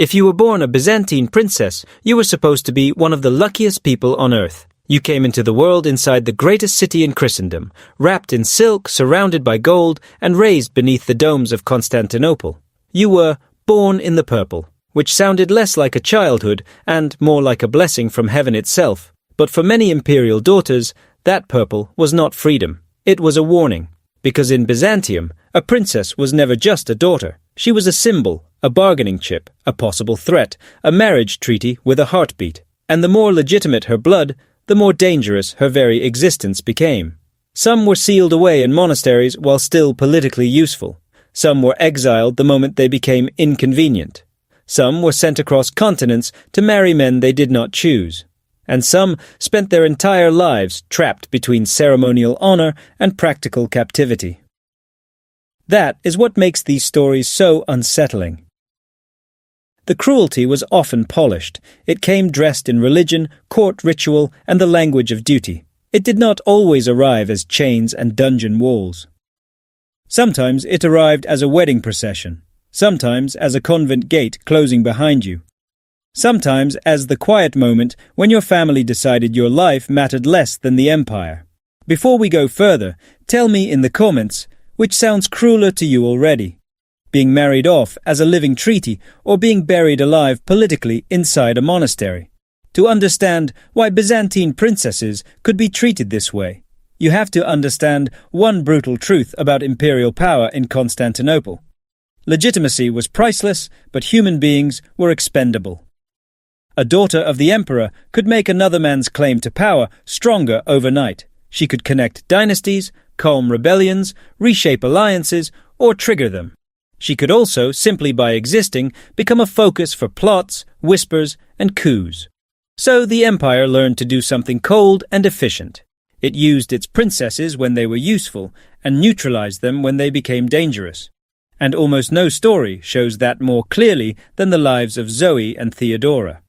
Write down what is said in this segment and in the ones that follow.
If you were born a Byzantine princess, you were supposed to be one of the luckiest people on earth. You came into the world inside the greatest city in Christendom, wrapped in silk, surrounded by gold, and raised beneath the domes of Constantinople. You were born in the purple, which sounded less like a childhood and more like a blessing from heaven itself. But for many imperial daughters, that purple was not freedom. It was a warning, because in Byzantium, a princess was never just a daughter. She was a symbol, a bargaining chip, a possible threat, a marriage treaty with a heartbeat. And the more legitimate her blood, the more dangerous her very existence became. Some were sealed away in monasteries while still politically useful. Some were exiled the moment they became inconvenient. Some were sent across continents to marry men they did not choose. And some spent their entire lives trapped between ceremonial honor and practical captivity. That is what makes these stories so unsettling. The cruelty was often polished. It came dressed in religion, court ritual, and the language of duty. It did not always arrive as chains and dungeon walls. Sometimes it arrived as a wedding procession. Sometimes as a convent gate closing behind you. Sometimes as the quiet moment when your family decided your life mattered less than the empire. Before we go further, tell me in the comments which sounds crueler to you already. Being married off as a living treaty or being buried alive politically inside a monastery. To understand why Byzantine princesses could be treated this way, you have to understand one brutal truth about imperial power in Constantinople. Legitimacy was priceless, but human beings were expendable. A daughter of the emperor could make another man's claim to power stronger overnight. She could connect dynasties, calm rebellions, reshape alliances, or trigger them. She could also, simply by existing, become a focus for plots, whispers, and coups. So the empire learned to do something cold and efficient. It used its princesses when they were useful and neutralized them when they became dangerous. And almost no story shows that more clearly than the lives of Zoe and Theodora.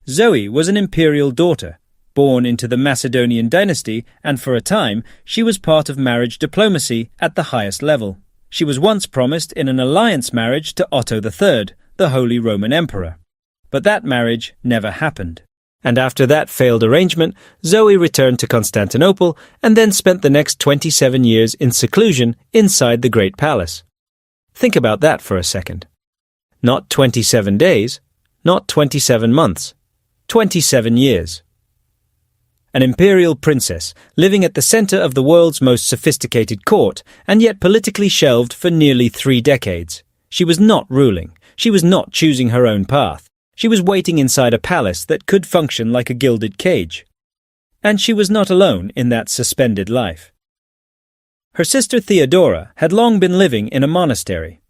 Zoe was an imperial daughter, born into the Macedonian dynasty, and for a time she was part of marriage diplomacy at the highest level. She was once promised in an alliance marriage to Otto III, the Holy Roman Emperor. But that marriage never happened. And after that failed arrangement, Zoe returned to Constantinople and then spent the next 27 years in seclusion inside the Great Palace. Think about that for a second. Not 27 days, not 27 months, 27 years. An imperial princess living at the center of the world's most sophisticated court and yet politically shelved for nearly 3 decades. She was not ruling. She was not choosing her own path. She was waiting inside a palace that could function like a gilded cage. And she was not alone in that suspended life. Her sister Theodora had long been living in a monastery.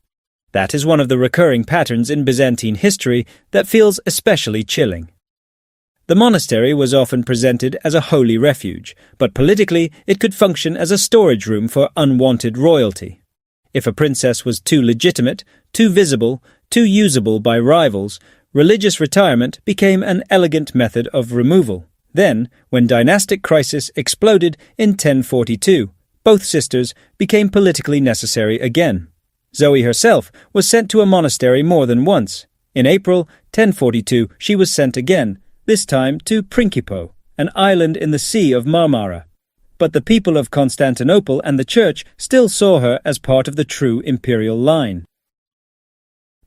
That is one of the recurring patterns in Byzantine history that feels especially chilling. The monastery was often presented as a holy refuge, but politically it could function as a storage room for unwanted royalty. If a princess was too legitimate, too visible, too usable by rivals, religious retirement became an elegant method of removal. Then, when dynastic crisis exploded in 1042, both sisters became politically necessary again. Zoe herself was sent to a monastery more than once. In April 1042, she was sent again, this time to Principo, an island in the Sea of Marmara. But the people of Constantinople and the church still saw her as part of the true imperial line.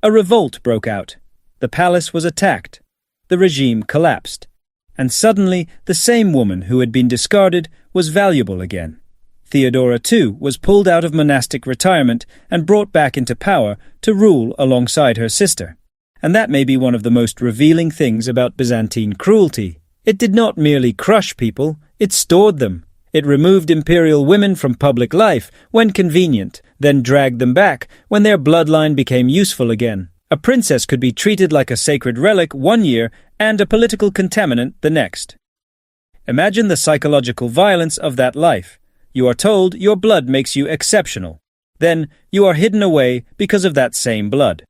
A revolt broke out. The palace was attacked. The regime collapsed. And suddenly, the same woman who had been discarded was valuable again. Theodora, too, was pulled out of monastic retirement and brought back into power to rule alongside her sister. And that may be one of the most revealing things about Byzantine cruelty. It did not merely crush people, it stored them. It removed imperial women from public life when convenient, then dragged them back when their bloodline became useful again. A princess could be treated like a sacred relic one year and a political contaminant the next. Imagine the psychological violence of that life. You are told your blood makes you exceptional. Then you are hidden away because of that same blood.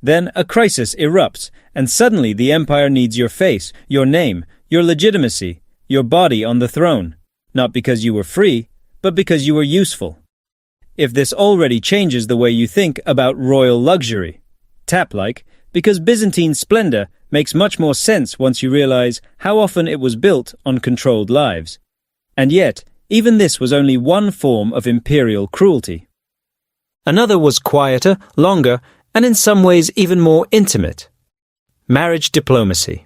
Then a crisis erupts, and suddenly the empire needs your face, your name, your legitimacy, your body on the throne. Not because you were free, but because you were useful. If this already changes the way you think about royal luxury, tap like, because Byzantine splendor makes much more sense once you realize how often it was built on controlled lives. And yet, even this was only one form of imperial cruelty. Another was quieter, longer, and in some ways even more intimate. Marriage diplomacy.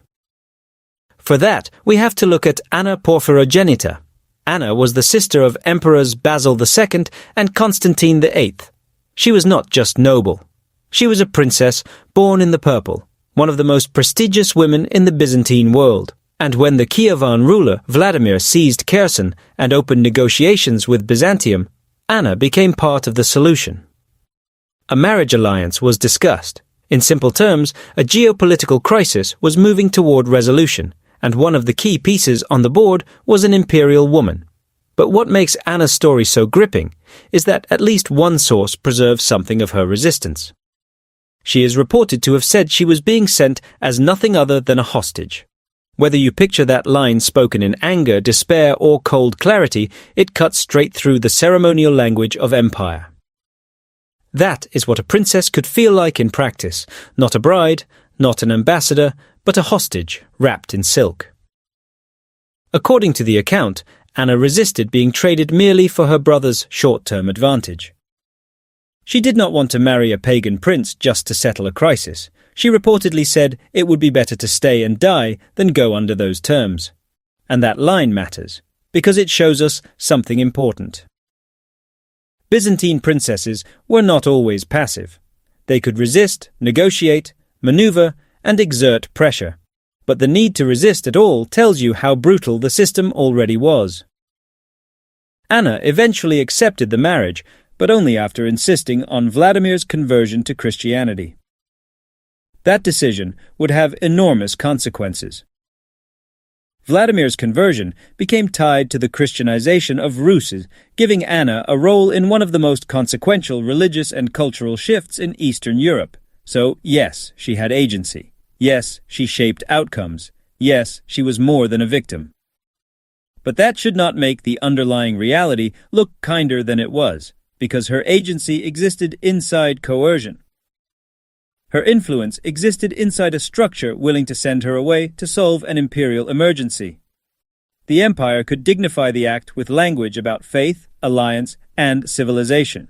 For that, we have to look at Anna Porphyrogenita. Anna was the sister of Emperors Basil II and Constantine VIII. She was not just noble. She was a princess born in the purple, one of the most prestigious women in the Byzantine world. And when the Kievan ruler Vladimir seized Kherson and opened negotiations with Byzantium, Anna became part of the solution. A marriage alliance was discussed. In simple terms, a geopolitical crisis was moving toward resolution, and one of the key pieces on the board was an imperial woman. But what makes Anna's story so gripping is that at least one source preserves something of her resistance. She is reported to have said she was being sent as nothing other than a hostage. Whether you picture that line spoken in anger, despair, or cold clarity, it cuts straight through the ceremonial language of empire. That is what a princess could feel like in practice, not a bride, not an ambassador, but a hostage wrapped in silk. According to the account, Anna resisted being traded merely for her brother's short-term advantage. She did not want to marry a pagan prince just to settle a crisis. She reportedly said it would be better to stay and die than go under those terms. And that line matters, because it shows us something important. Byzantine princesses were not always passive. They could resist, negotiate, maneuver, and exert pressure. But the need to resist at all tells you how brutal the system already was. Anna eventually accepted the marriage, but only after insisting on Vladimir's conversion to Christianity. That decision would have enormous consequences. Vladimir's conversion became tied to the Christianization of Rus, giving Anna a role in one of the most consequential religious and cultural shifts in Eastern Europe. So, yes, she had agency. Yes, she shaped outcomes. Yes, she was more than a victim. But that should not make the underlying reality look kinder than it was, because her agency existed inside coercion. Her influence existed inside a structure willing to send her away to solve an imperial emergency. The empire could dignify the act with language about faith, alliance, and civilization.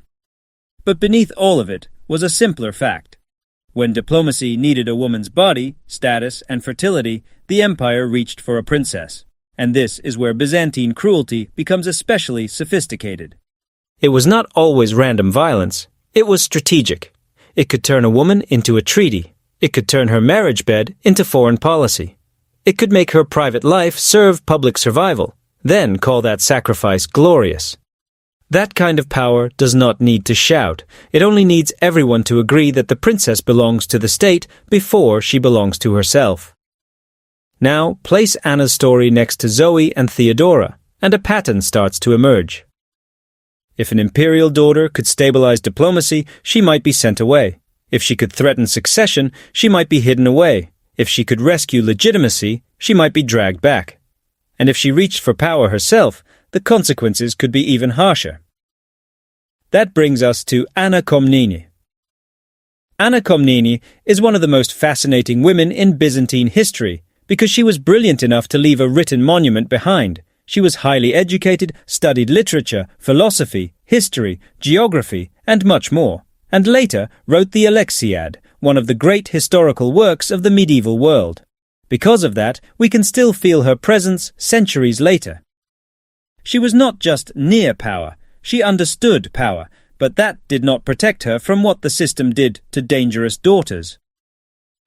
But beneath all of it was a simpler fact. When diplomacy needed a woman's body, status, and fertility, the empire reached for a princess. And this is where Byzantine cruelty becomes especially sophisticated. It was not always random violence. It was strategic. It could turn a woman into a treaty. It could turn her marriage bed into foreign policy. It could make her private life serve public survival, then call that sacrifice glorious. That kind of power does not need to shout. It only needs everyone to agree that the princess belongs to the state before she belongs to herself. Now, place Anna's story next to Zoe and Theodora, and a pattern starts to emerge. If an imperial daughter could stabilize diplomacy, she might be sent away. If she could threaten succession, she might be hidden away. If she could rescue legitimacy, she might be dragged back. And if she reached for power herself, the consequences could be even harsher. That brings us to Anna Komnene. Anna Komnene is one of the most fascinating women in Byzantine history because she was brilliant enough to leave a written monument behind. She was highly educated, studied literature, philosophy, history, geography, and much more, and later wrote the Alexiad, one of the great historical works of the medieval world. Because of that, we can still feel her presence centuries later. She was not just near power, she understood power, but that did not protect her from what the system did to dangerous daughters.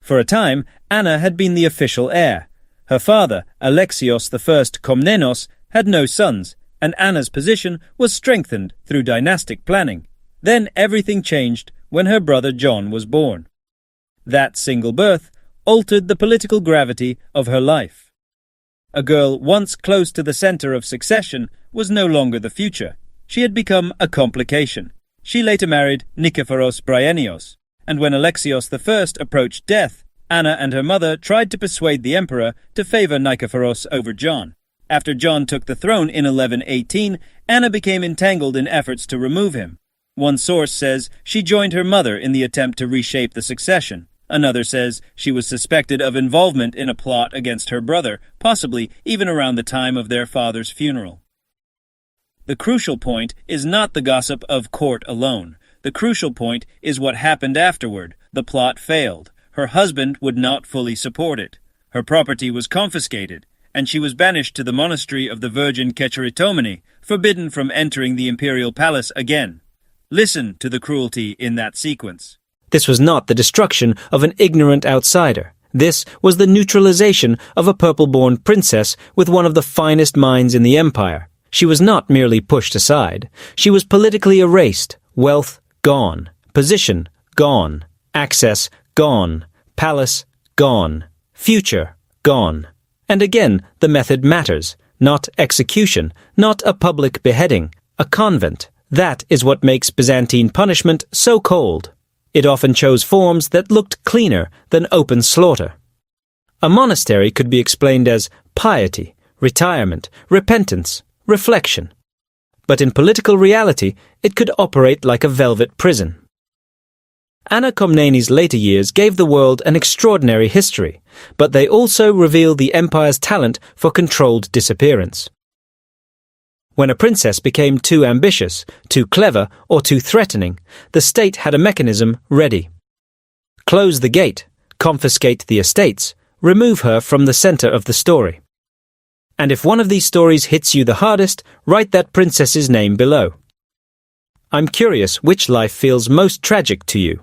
For a time, Anna had been the official heir. Her father, Alexios I Komnenos, had no sons, and Anna's position was strengthened through dynastic planning. Then everything changed when her brother John was born. That single birth altered the political gravity of her life. A girl once close to the center of succession was no longer the future. She had become a complication. She later married Nikephoros Bryennios, and when Alexios I approached death, Anna and her mother tried to persuade the emperor to favor Nikephoros over John. After John took the throne in 1118, Anna became entangled in efforts to remove him. One source says she joined her mother in the attempt to reshape the succession. Another says she was suspected of involvement in a plot against her brother, possibly even around the time of their father's funeral. The crucial point is not the gossip of court alone. The crucial point is what happened afterward. The plot failed. Her husband would not fully support it. Her property was confiscated, and she was banished to the monastery of the Virgin Komnene, forbidden from entering the imperial palace again. Listen to the cruelty in that sequence. This was not the destruction of an ignorant outsider. This was the neutralization of a purple-born princess with one of the finest minds in the empire. She was not merely pushed aside. She was politically erased. Wealth gone. Position gone. Access gone. Palace gone. Future gone. And again, the method matters. Not execution, not a public beheading, a convent. That is what makes Byzantine punishment so cold. It often chose forms that looked cleaner than open slaughter. A monastery could be explained as piety, retirement, repentance, reflection. But in political reality, it could operate like a velvet prison. Anna Komnene's later years gave the world an extraordinary history, but they also reveal the empire's talent for controlled disappearance. When a princess became too ambitious, too clever, or too threatening, the state had a mechanism ready. Close the gate, confiscate the estates, remove her from the center of the story. And if one of these stories hits you the hardest, write that princess's name below. I'm curious which life feels most tragic to you.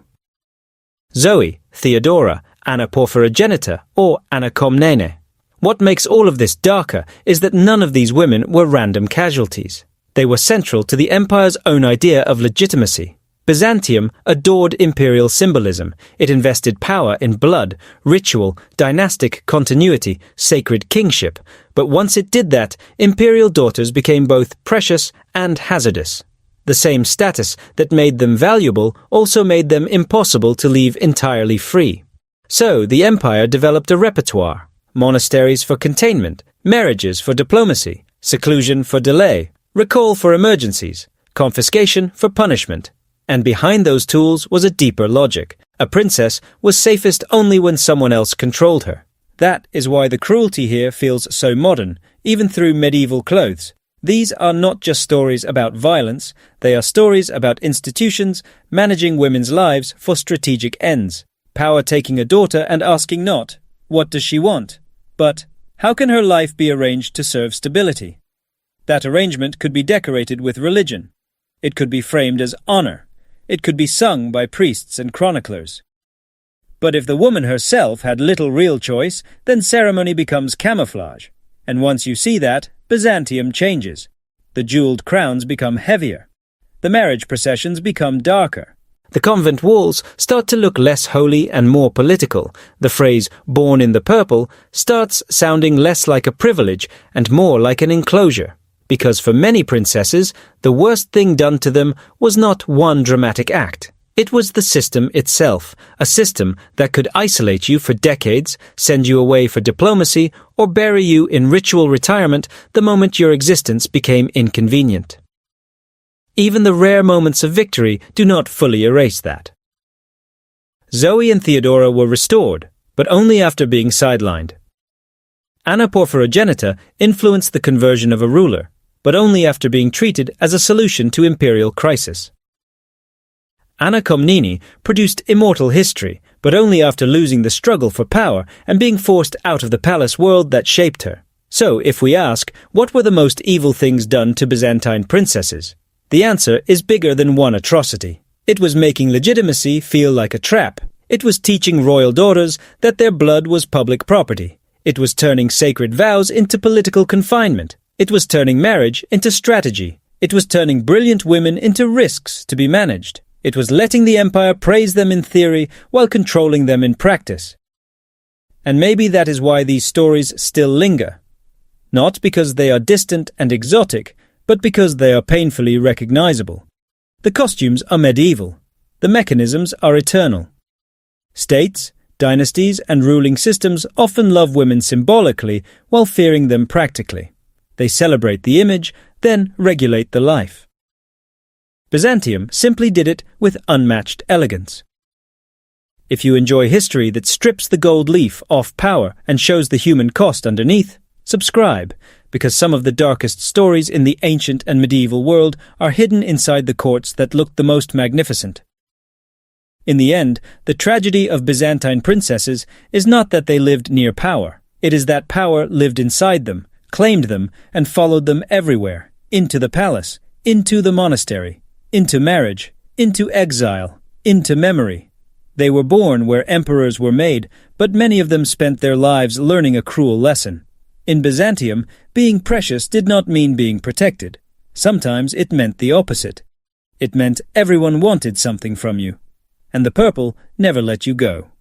Zoe, Theodora, Anna Porphyrogenita, or Anna Komnene. What makes all of this darker is that none of these women were random casualties. They were central to the empire's own idea of legitimacy. Byzantium adored imperial symbolism. It invested power in blood, ritual, dynastic continuity, sacred kingship. But once it did that, imperial daughters became both precious and hazardous. The same status that made them valuable also made them impossible to leave entirely free. So the empire developed a repertoire: monasteries for containment, marriages for diplomacy, seclusion for delay, recall for emergencies, confiscation for punishment. And behind those tools was a deeper logic. A princess was safest only when someone else controlled her. That is why the cruelty here feels so modern, even through medieval clothes. These are not just stories about violence, they are stories about institutions managing women's lives for strategic ends. Power taking a daughter and asking not, what does she want? But, how can her life be arranged to serve stability? That arrangement could be decorated with religion. It could be framed as honor. It could be sung by priests and chroniclers. But if the woman herself had little real choice, then ceremony becomes camouflage. And once you see that, Byzantium changes. The jeweled crowns become heavier. The marriage processions become darker. The convent walls start to look less holy and more political. The phrase, born in the purple, starts sounding less like a privilege and more like an enclosure. Because for many princesses, the worst thing done to them was not one dramatic act. It was the system itself, a system that could isolate you for decades, send you away for diplomacy, or bury you in ritual retirement the moment your existence became inconvenient. Even the rare moments of victory do not fully erase that. Zoe and Theodora were restored, but only after being sidelined. Anna Porphyrogenita influenced the conversion of a ruler, but only after being treated as a solution to imperial crisis. Anna Komnene produced immortal history, but only after losing the struggle for power and being forced out of the palace world that shaped her. So, if we ask, what were the most evil things done to Byzantine princesses? The answer is bigger than one atrocity. It was making legitimacy feel like a trap. It was teaching royal daughters that their blood was public property. It was turning sacred vows into political confinement. It was turning marriage into strategy. It was turning brilliant women into risks to be managed. It was letting the empire praise them in theory while controlling them in practice. And maybe that is why these stories still linger. Not because they are distant and exotic, but because they are painfully recognizable. The costumes are medieval. The mechanisms are eternal. States, dynasties, and ruling systems often love women symbolically while fearing them practically. They celebrate the image, then regulate the life. Byzantium simply did it with unmatched elegance. If you enjoy history that strips the gold leaf off power and shows the human cost underneath, subscribe, because some of the darkest stories in the ancient and medieval world are hidden inside the courts that looked the most magnificent. In the end, the tragedy of Byzantine princesses is not that they lived near power. It is that power lived inside them, claimed them, and followed them everywhere, into the palace, into the monastery, into marriage, into exile, into memory. They were born where emperors were made, but many of them spent their lives learning a cruel lesson. In Byzantium, being precious did not mean being protected. Sometimes it meant the opposite. It meant everyone wanted something from you, and the purple never let you go.